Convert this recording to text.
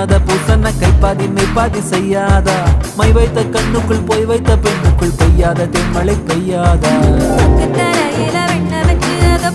மன்மத பூசன கைப்பாதி மெய்ப்பாதி செய்யாதா my வைத்த கண்ணுக்குள் போய் வைத்த பெண்ணுக்குள் பெய்யாத தென்மழை பெய்யாதா தரையில வெண்ண வச்சு அத